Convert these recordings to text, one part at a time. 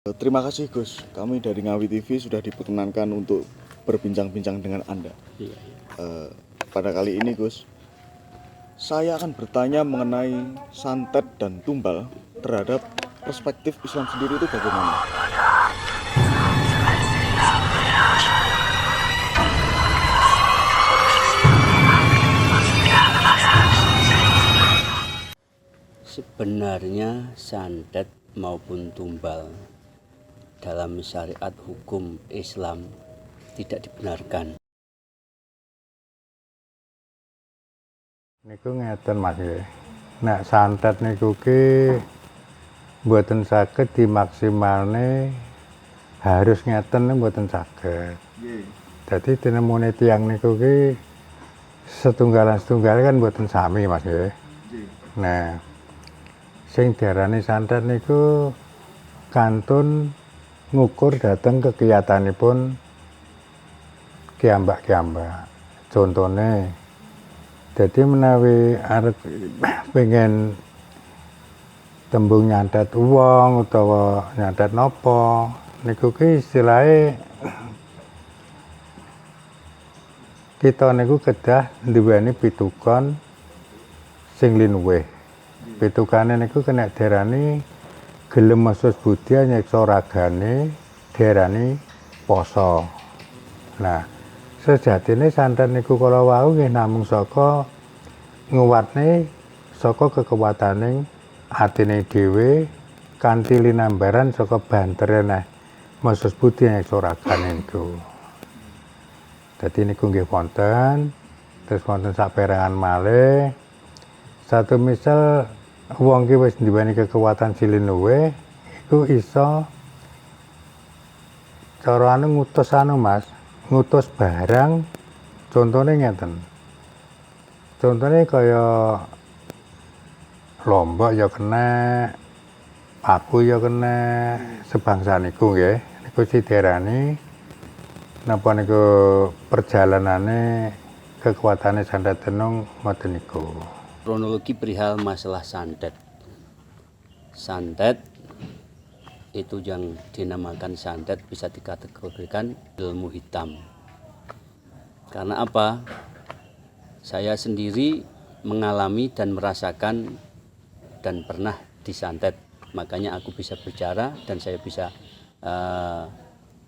Terima kasih Gus, kami dari Ngawi TV sudah diperkenankan untuk berbincang-bincang dengan Anda. Iya. Pada kali ini Gus, saya akan bertanya mengenai santet dan tumbal terhadap perspektif Islam sendiri itu bagaimana? Sebenarnya santet maupun tumbal dalam syariat hukum Islam tidak dibenarkan. Niku ngeten Mas nggih. Nek santet niku ki mboten saged dimaksimalne harus ngeten mboten saged. Dadi tinemune tiyang niku ki setunggalan-setunggal kan mboten sami Mas nggih. Nah, sing diarani santet niku kantun ngukur dhateng kegiatanipun kiambak-kiambak. Contone jadi menawi arep pengen tembung nyantet wong utawa nyantet napa niku ki istilahe kita niku kedah nduweni pitukon sing linuwih. Pitukane niku kena diarani gelem masus budi nyeksa ragane diarani poso. Nah, sejatine santet niku kala wau nggih namung saka nguwatne saka kekuwataning atine dhewe kanthi linambaran saka banterene masus budi nyeksa ragane niku. Dadi niku nggih wonten, terus wonten saperangan malih. Satu misal wong ki wis nduweni kekuatan silinuwe iku iso cara ngutus Mas, ngutus barang contone ngeten. Contone kaya lombok ya kena, paku ya kena, sebangsa niku nggih. Niku diarani napa niku perjalanane kekuatane santet tenung ngoten niku. Kronologi perihal masalah santet. Santet itu yang dinamakan santet bisa dikategorikan ilmu hitam. Karena apa? Saya sendiri mengalami dan merasakan dan pernah disantet. Makanya aku bisa bicara dan saya bisa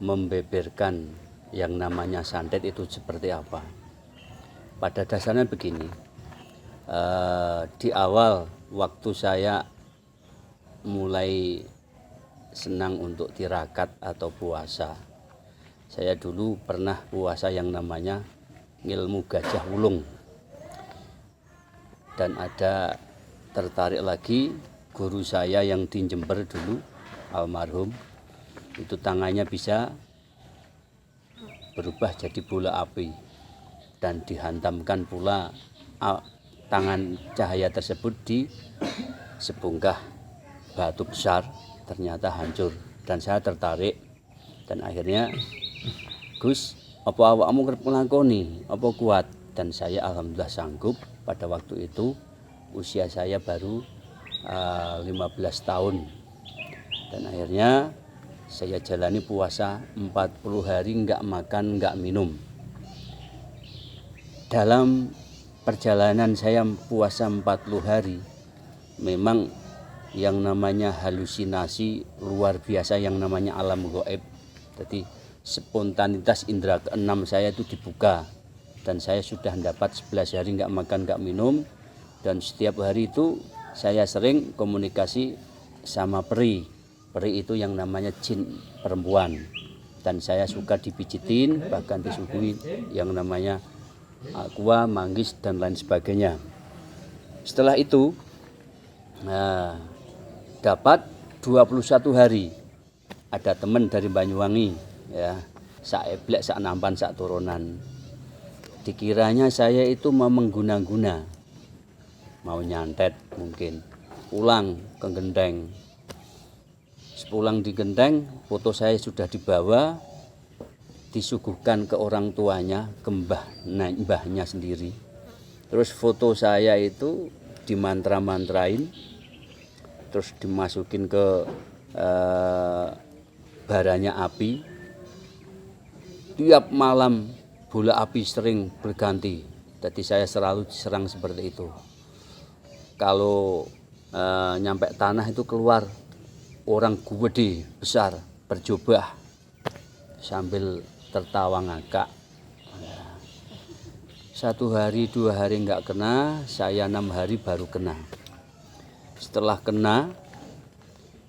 membeberkan yang namanya santet itu seperti apa. Pada dasarnya begini, di awal waktu saya mulai senang untuk tirakat atau puasa, saya dulu pernah puasa yang namanya ngilmu gajah wulung. Dan ada tertarik lagi guru saya yang di Jember dulu, almarhum, itu tangannya bisa berubah jadi bola api dan dihantamkan pula tangan cahaya tersebut di sebongkah batu besar, ternyata hancur dan saya tertarik dan akhirnya Gus, apa awakmu kerep nglakoni, apa kuat? Dan saya alhamdulillah sanggup. Pada waktu itu usia saya baru 15 tahun dan akhirnya saya jalani puasa 40 hari enggak makan, enggak minum. Dalam perjalanan saya puasa 40 hari memang yang namanya halusinasi luar biasa, yang namanya alam gaib. Jadi spontanitas indera keenam saya itu dibuka dan saya sudah mendapat 11 hari enggak makan, enggak minum, dan setiap hari itu saya sering komunikasi sama peri. Peri itu yang namanya jin perempuan dan saya suka dipijitin, bahkan disuguhi yang namanya aqua, manggis dan lain sebagainya. Setelah itu dapat 21 hari ada teman dari Banyuwangi ya, sak eblek, sak nampan, sak turunan. Dikiranya saya itu mau mengguna-guna, mau nyantet mungkin, pulang ke Genteng. Sepulang di Genteng, foto saya sudah dibawa, disuguhkan ke orang tuanya, ke mbahnya sendiri. Terus foto saya itu dimantra-mantrain, terus dimasukin ke baranya api. Tiap malam bola api sering berganti. Jadi saya selalu diserang seperti itu. Kalau nyampe tanah itu keluar orang gede besar berjubah sambil tertawa ngakak. Satu hari, 2 hari enggak kena, saya 6 hari baru kena. Setelah kena,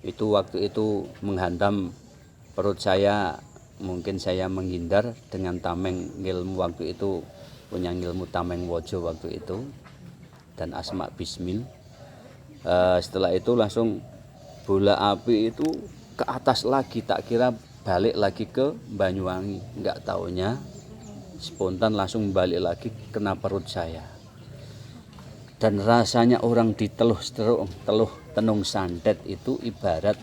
itu waktu itu menghantam perut saya, mungkin saya menghindar dengan tameng ngilmu waktu itu, punya ngilmu tameng wojo waktu itu, dan asma bismil. Setelah itu langsung bola api itu ke atas lagi, tak kira balik lagi ke Banyuwangi, enggak taunya spontan langsung balik lagi kena perut saya. Dan rasanya orang diteluh tenung santet itu ibarat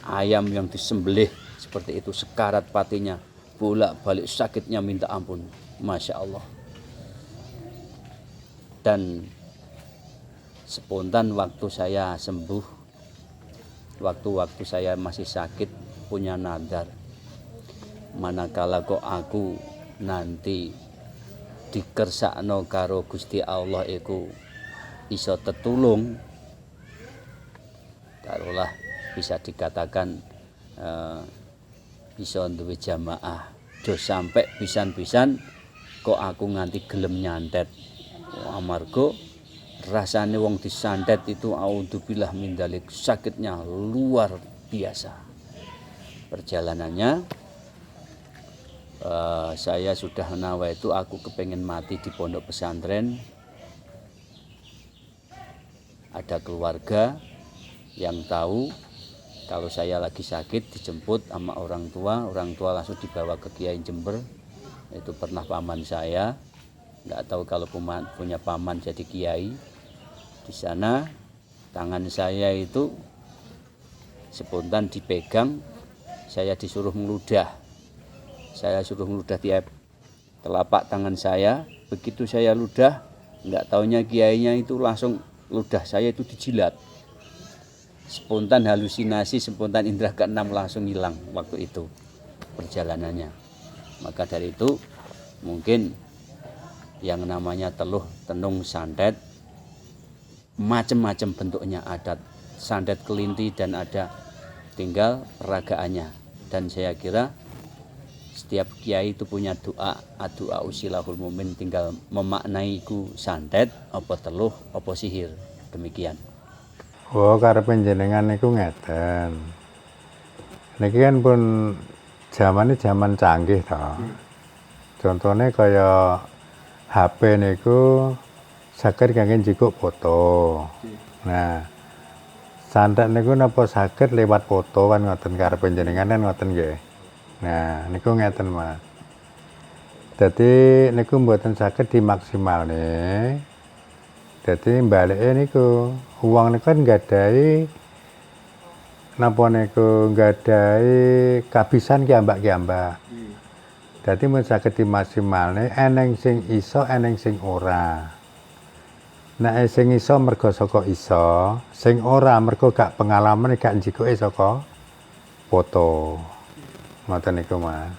ayam yang disembelih seperti itu, sekarat patinya, bolak balik sakitnya minta ampun, Masya Allah. Dan spontan waktu saya sembuh, waktu saya masih sakit, punya nadar, manakala kok aku nanti dikersakno karo Gusti Allah iku iso tetulung, taruhlah bisa dikatakan iso duwe jamaah, do sampai pisan-pisan kok aku nganti gelem nyantet. Amarga rasane wong disantet itu auzubillah min dzalik, sakitnya luar biasa. Perjalanannya saya sudah nawa itu aku kepengen mati di pondok pesantren. Ada keluarga yang tahu kalau saya lagi sakit, dijemput sama orang tua langsung dibawa ke Kiai Jember. Itu pernah paman saya, nggak tahu kalau punya paman jadi kiai. Di sana tangan saya itu spontan dipegang, saya disuruh meludah. Saya suruh meludah di telapak tangan saya. Begitu saya ludah, nggak taunya kiainya itu langsung ludah saya itu dijilat. Spontan halusinasi, spontan indera keenam langsung hilang waktu itu perjalanannya. Maka dari itu mungkin yang namanya teluh tenung santet macam-macam bentuknya, ada santet kelinti dan ada tinggal peragaannya. Dan saya kira setiap kiai itu punya doa usilahul mumin, tinggal memaknai ku santet apa teluh apa sihir, demikian. Oh, karepe jenengan niku ngeten. Niki kan pun zaman canggih to. Contohnya kaya HP niku saged kangge njikuk foto. Nah, santet niku napa saged lewat foto kan ngoten, karepe jenengan kan ngoten nggih. Nah, niku ngeten Mas. Dadi niku mboten saged dimaksimalne. Dadi balike niku wong niku kan nggadahi napa niku nggadahi kabisan kiambak-kiambak. Dadi mun saged dimaksimalne, eneng sing iso, eneng sing ora. Nek sing iso mergo saka iso, sing ora mergo gak pengalaman, gak njikuke saka foto. Ngoten niku Mas.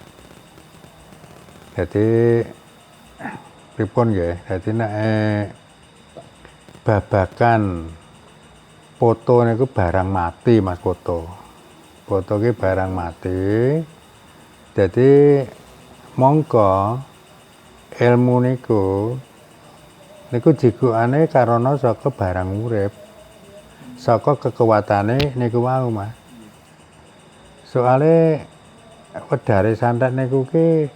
Jadi pripun nggih? Dadi nek babakan foto niku barang mati Mas, foto. Foto ki barang mati. Jadi mongko ilmu niku jikukane karana saka barang urip. Saka kekuatane niku wau Mas. Soale wedare santet niku ki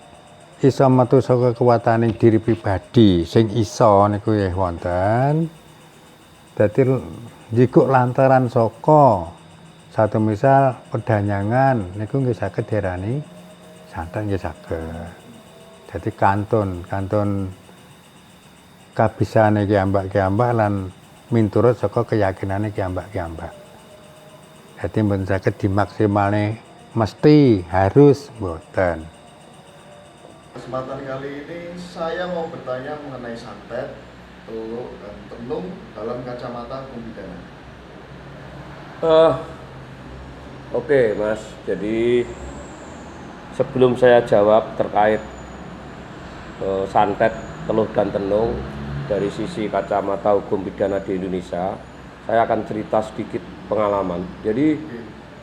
iso metu saka kekuwatane diri pribadi sing iso niku nggih wonten. Dadi jikuk lantaran saka satu misal pedanyangan niku nggih saged diarani santet nggih saged. Dadi kantun kabisane kiambak-kiambak lan minturut saka keyakinane kiambak-kiambak. Dadi mboten saged dimaksimalne mesti harus mboten. Kesempatan kali ini saya mau bertanya mengenai santet, teluh, dan tenung dalam kacamata hukum pidana. Oke Mas, jadi sebelum saya jawab terkait santet, teluh dan tenung dari sisi kacamata hukum pidana di Indonesia, saya akan cerita sedikit pengalaman. Jadi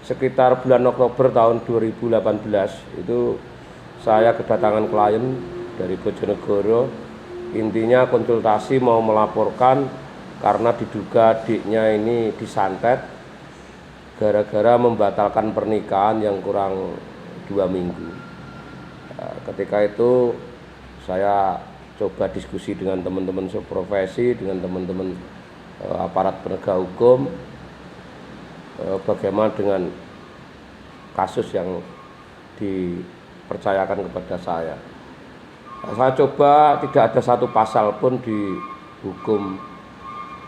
sekitar bulan Oktober tahun 2018 itu saya kedatangan klien dari Bojonegoro, intinya konsultasi mau melaporkan karena diduga adiknya ini disantet gara-gara membatalkan pernikahan yang kurang 2 minggu. Ketika itu saya coba diskusi dengan teman-teman seprofesi, dengan teman-teman aparat penegak hukum, bagaimana dengan kasus yang dipercayakan kepada saya. Saya coba tidak ada satu pasal pun di hukum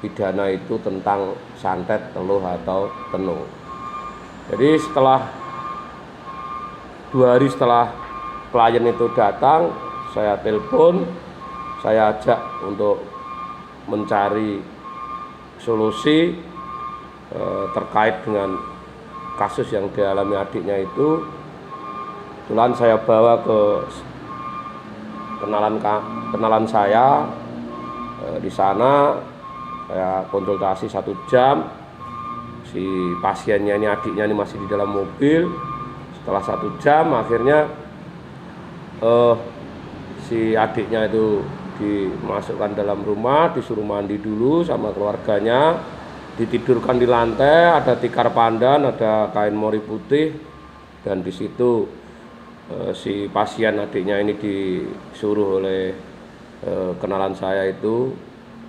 pidana itu tentang santet, teluh atau tenung. Jadi setelah 2 hari setelah klien itu datang, saya telepon, saya ajak untuk mencari solusi terkait dengan kasus yang dialami adiknya itu. Kebetulan saya bawa ke kenalan saya di sana, saya konsultasi 1 jam. Si pasiennya ini, adiknya ini masih di dalam mobil. Setelah 1 jam akhirnya si adiknya itu dimasukkan dalam rumah, disuruh mandi dulu sama keluarganya, ditidurkan di lantai, ada tikar pandan, ada kain mori putih, dan di situ si pasien adiknya ini disuruh oleh kenalan saya itu,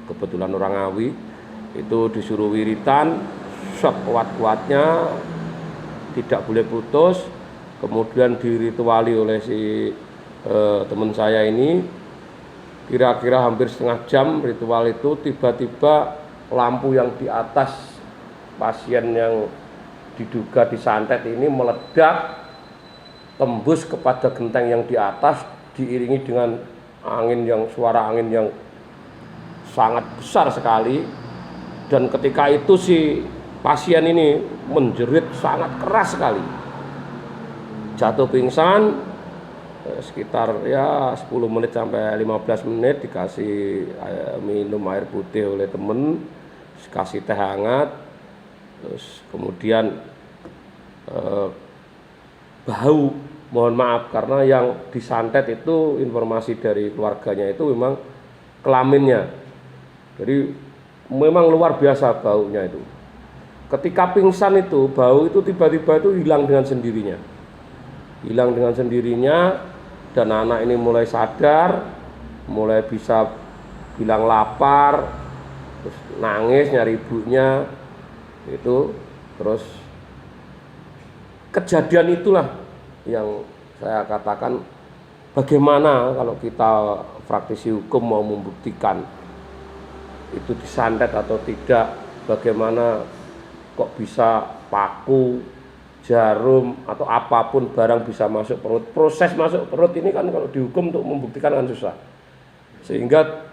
kebetulan orang Ngawi, itu disuruh wiritan sekuat-kuatnya, tidak boleh putus, kemudian dirituali oleh si teman saya ini. Kira-kira hampir setengah jam ritual itu, tiba-tiba lampu yang di atas pasien yang diduga disantet ini meledak, tembus kepada genteng yang di atas, diiringi dengan suara angin yang sangat besar sekali. Dan ketika itu si pasien ini menjerit sangat keras sekali, jatuh pingsan. Sekitar 10 menit sampai 15 menit dikasih minum air putih oleh temen, kasih teh hangat, terus kemudian bau, mohon maaf karena yang disantet itu informasi dari keluarganya itu memang kelaminnya, jadi memang luar biasa baunya itu. Ketika pingsan itu, bau itu tiba-tiba itu hilang dengan sendirinya, dan anak ini mulai sadar, mulai bisa bilang lapar, terus nangis nyari ibunya itu. Terus kejadian itulah yang saya katakan, bagaimana kalau kita praktisi hukum mau membuktikan itu disantet atau tidak, bagaimana kok bisa paku, jarum atau apapun barang bisa masuk perut. Proses masuk perut ini kan kalau dihukum untuk membuktikan kan susah, sehingga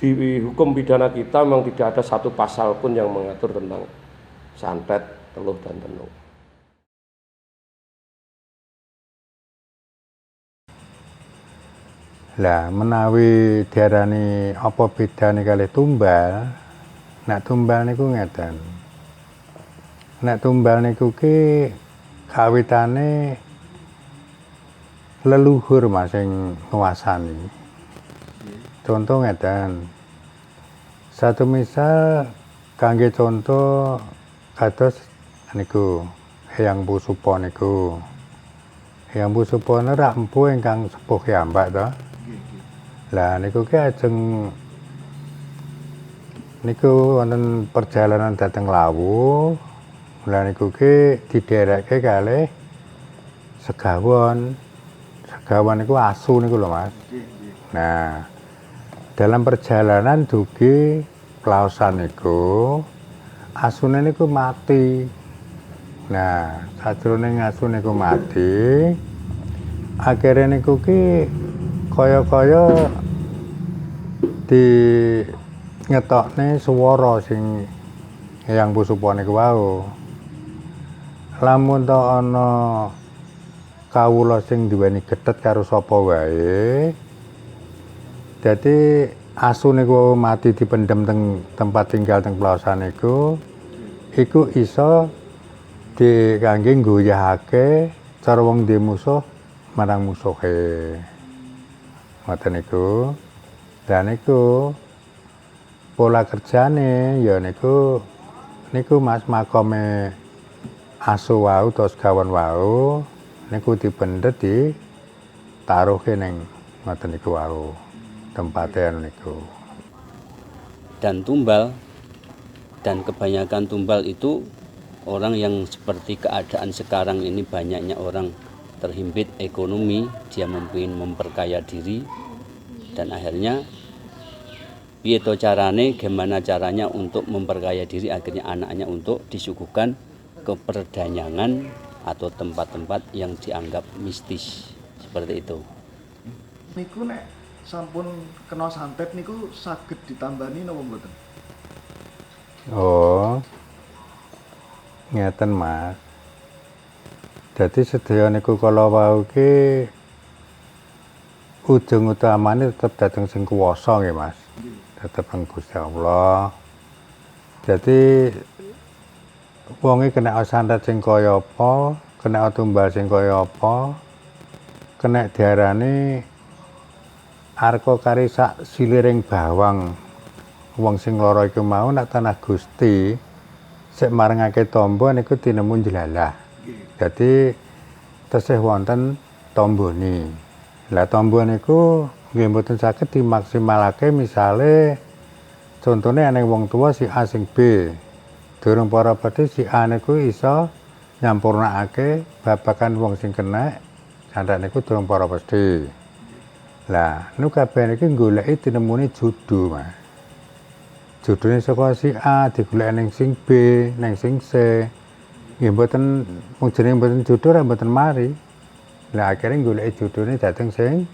di hukum pidana kita memang tidak ada satu pasal pun yang mengatur tentang santet, teluh dan tenung. Lah menawi diarani apa bedane kalih tumbal, nek tumbal niku ngeten. Nek tumbal niku ki kawitane leluhur Mas sing nguasani. Contoh ngeten. Satu misal kangge contoh kados niku Hyang Pusupa niku. Hyang Pusupa rak empu ingkang sepuh piyambak to. Lah niku ki ajeng niku wonten perjalanan dhateng Lawu. Lah niku ki diderekke kalih segawon. Segawon niku asu niku lho Mas. Nah, dalam perjalanan dugi Plaosan niku asune niku mati. Nah, sajroning asu niku mati, akhirnya niku ki kaya-kaya di ngetokne swara sing Hyang Pusupa niku wau. Lamun to ana kawula sing duweni gethet karo sapa wae. Dadi asu niku mati dipendhem teng tempat tinggal teng pelasan iku iso kangge nggoyahake cara wong duwe musuh marang musuhe. Ngoten niku. Dan niku pola kerjane ya niku Mas makome asu wau utawa segawon wau niku dipendet ditaruhke ning ngoten niku wau tempate niku. Dan tumbal, dan kebanyakan tumbal itu orang yang seperti keadaan sekarang ini, banyaknya orang terhimpit ekonomi, dia ingin memperkaya diri, dan akhirnya piye carane, gimana caranya untuk memperkaya diri, akhirnya anaknya untuk disuguhkan ke perdanyangan atau tempat-tempat yang dianggap mistis seperti itu. Niku nek sampun kena santet niku saged ditambani napa mboten? Oh. Ngeten Mas. Dadi sedaya niku kala wau ki ujung utamane tetep dateng sing kuwasa nggih Mas. Tetep ang Gusti Allah. Jadi wonge kena santet sing kaya apa, kena tumbal sing kaya apa, kena diarani arka kari sak siliring bawang. Wong sing lara iku mau nek tanah Gusti sik marengake tombo niku tinemu jelalah. Dadi tesih wonten tombone. Lah tombo niku nggih mboten saged dimaksimalake, misale contone ana wong tua si A sing B. Durung para badhe si A niku iso nyampurnakake babagan wong sing kena santet niku durung para pedhe. Lah niku kabeh niki goleki tinemune judu, Mas. Judune saka si A digoleki ning sing B, ning sing C. Nggih mboten mujine mboten judu ra mboten mari. Lah akhirnya goleki judune dateng sing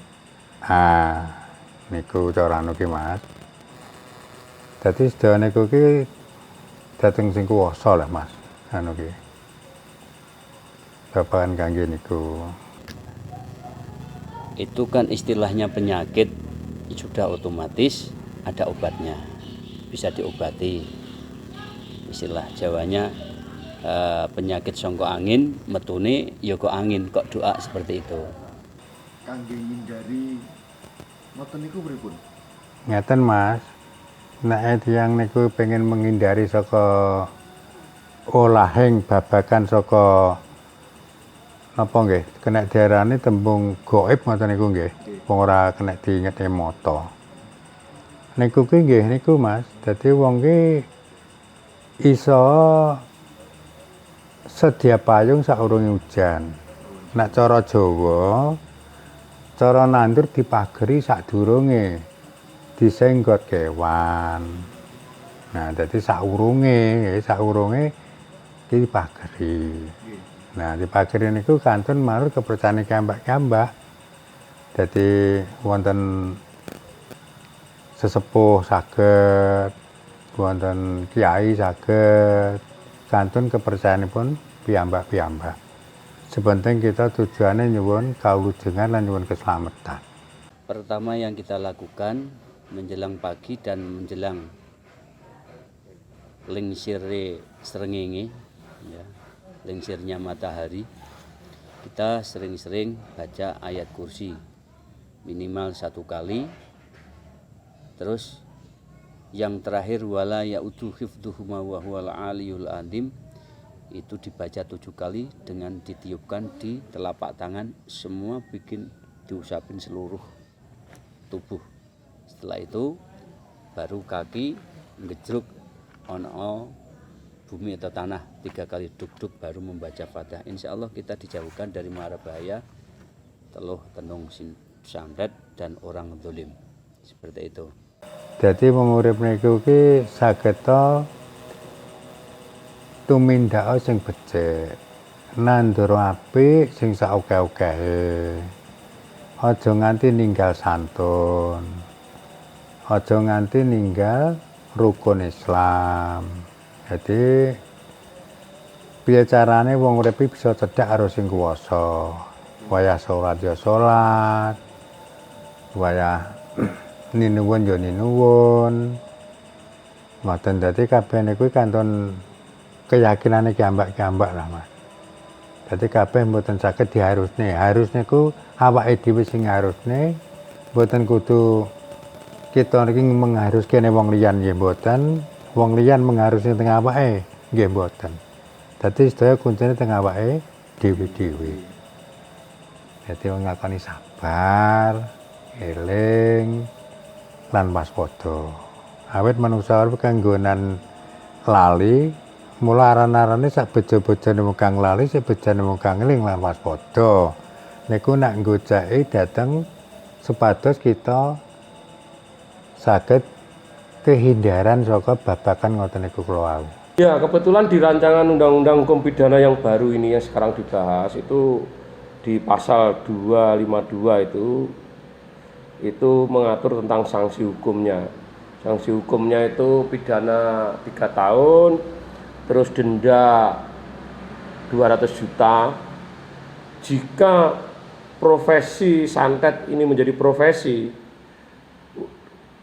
A. Niku cara anu ki Mas. Dadi sedaya niku ki dateng sing kuwasa lah Mas. Anu ki. Babagan kangge niku. Itu kan istilahnya penyakit sudah otomatis ada obatnya, bisa diobati. Istilah Jawanya penyakit songko angin metune ya kok angin, kok doa seperti itu. Kangge ngindari ngoten niku pripun? Ngeten Mas. Nek tiyang niku pengen menghindari saka olahing babagan saka napa nggih, kena diarani tembung gaib ngoten niku nggih. Wong ora kena diingete mata. Niku ki nggih niku Mas. Dadi wong ki iso sedia payung saurunge hujan. Nek cara Jawa, cara nandur dipageri sadurunge disenggot kewan. Nah, dadi saurunge iki dipageri. Nah, dipageri niku kantun manut kepercayaan kambak-kambak. Dadi wonten sesepuh saged, wonten kiai saged, kantun kepercayaanipun piyambak-piyambak. Sepenting kita tujuannya nyuwun kaulujengan lan nyuwun keselamatan. Pertama yang kita lakukan menjelang pagi dan menjelang lingsire srengenge, ya, lingsirnya matahari, kita sering-sering baca ayat kursi minimal 1 kali. Terus yang terakhir wala ya'udu hifdzuhuma wa huwal aliyul azim, itu dibaca 7 kali dengan ditiupkan di telapak tangan, semua bikin diusapin seluruh tubuh. Setelah itu baru kaki ngejruk ono bumi atau tanah 3 kali duk-duk, baru membaca Fatihah. Insya Allah kita dijauhkan dari mara bahaya, teluh tenung santet dan orang zalim. Seperti itu. Jadi pengurip niku ki saged tumindaka sing becik, nandura apik sing saoke-okehe. Aja nganti ninggal santun. Aja nganti ninggal rukun Islam. Jadi piye carane wong urip bisa cedhak karo sing kuwasa. wayah sholat ya sholat, wayah ninuwun ya ninuwun. Ngoten dadi kabeh niku kanton keyakinane kiambak-kiambak lah Mas. Dadi kabeh mboten saged diharusne. Harus niku awake dhewe sing harusne, mboten kudu kita niki mengharuske wong liyan nggih mboten, wong liyan mengharusne teng awake nggih mboten. Dadi sedaya kuncine teng awake dhewe-dhewe. Dadi ngakoni sabar, eling lan waspada. Awit manungsa urip kanggonan lali, mula aran-arane sak beja-bejane wong kang lali, sak bejane wong kang eling lan waspada. Niku nak nggojaki dhateng supados kita saged kehindaran saka babakan ngoten niku kula wau. Ya, kebetulan di rancangan Undang-Undang Hukum Pidana yang baru ini yang sekarang dibahas itu di pasal 252 itu mengatur tentang sanksi hukumnya. Sanksi hukumnya itu pidana 3 tahun, terus denda 200 juta. Jika profesi santet ini menjadi profesi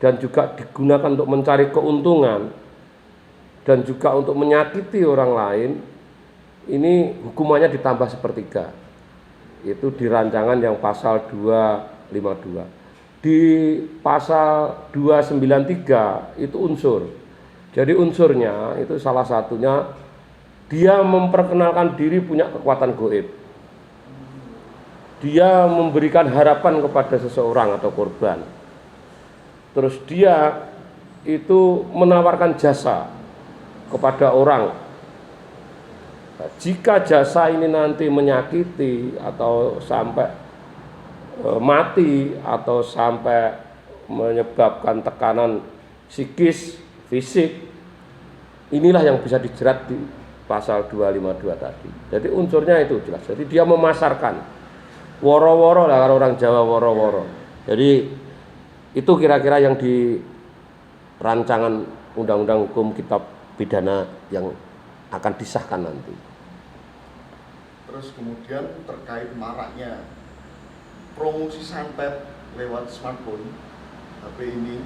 dan juga digunakan untuk mencari keuntungan dan juga untuk menyakiti orang lain, ini hukumannya ditambah sepertiga. Itu di rancangan yang pasal 252. Di pasal 293 itu unsur. Jadi unsurnya itu salah satunya dia memperkenalkan diri punya kekuatan gaib. Dia memberikan harapan kepada seseorang atau korban. Terus dia itu menawarkan jasa kepada orang. Nah, jika jasa ini nanti menyakiti atau sampai mati atau sampai menyebabkan tekanan psikis, fisik, inilah yang bisa dijerat di pasal 252 tadi. Jadi unsurnya itu jelas. Jadi dia memasarkan woro-woro lah, kalau orang Jawa woro-woro. Jadi itu kira-kira yang di rancangan Undang-Undang Hukum Kitab Pidana yang akan disahkan nanti. Terus kemudian terkait maraknya promosi santet lewat smartphone, HP ini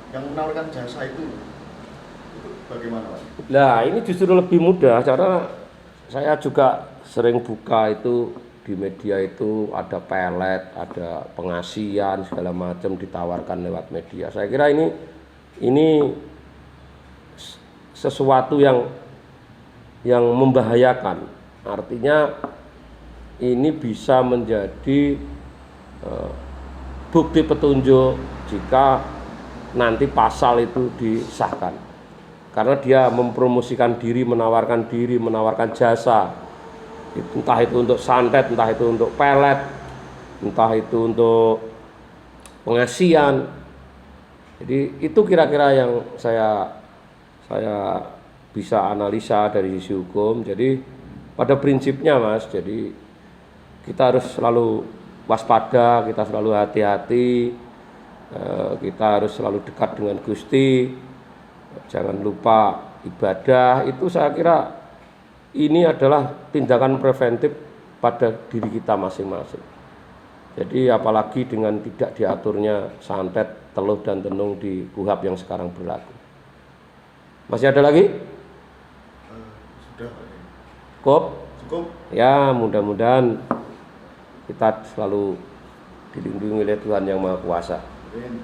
yang menawarkan jasa itu bagaimana Pak? Nah ini justru lebih mudah karena saya juga sering buka itu di media itu ada pelet, ada pengasian segala macam ditawarkan lewat media. Saya kira ini sesuatu yang membahayakan. Artinya ini bisa menjadi bukti petunjuk jika nanti pasal itu disahkan. Karena dia mempromosikan diri, menawarkan jasa. Entah itu untuk santet, entah itu untuk pelet, entah itu untuk pengasian. Jadi itu kira-kira yang saya bisa analisa dari sisi hukum. Jadi pada prinsipnya Mas, jadi kita harus selalu waspada, kita selalu hati-hati, kita harus selalu dekat dengan Gusti, jangan lupa ibadah. Itu saya kira ini adalah tindakan preventif pada diri kita masing-masing. Jadi apalagi dengan tidak diaturnya santet, teluh dan tenung di KUHP yang sekarang berlaku. Masih ada lagi? Sudah Pak. Cukup? Ya, mudah-mudahan kita selalu dilindungi oleh Tuhan Yang Maha Kuasa. Amin.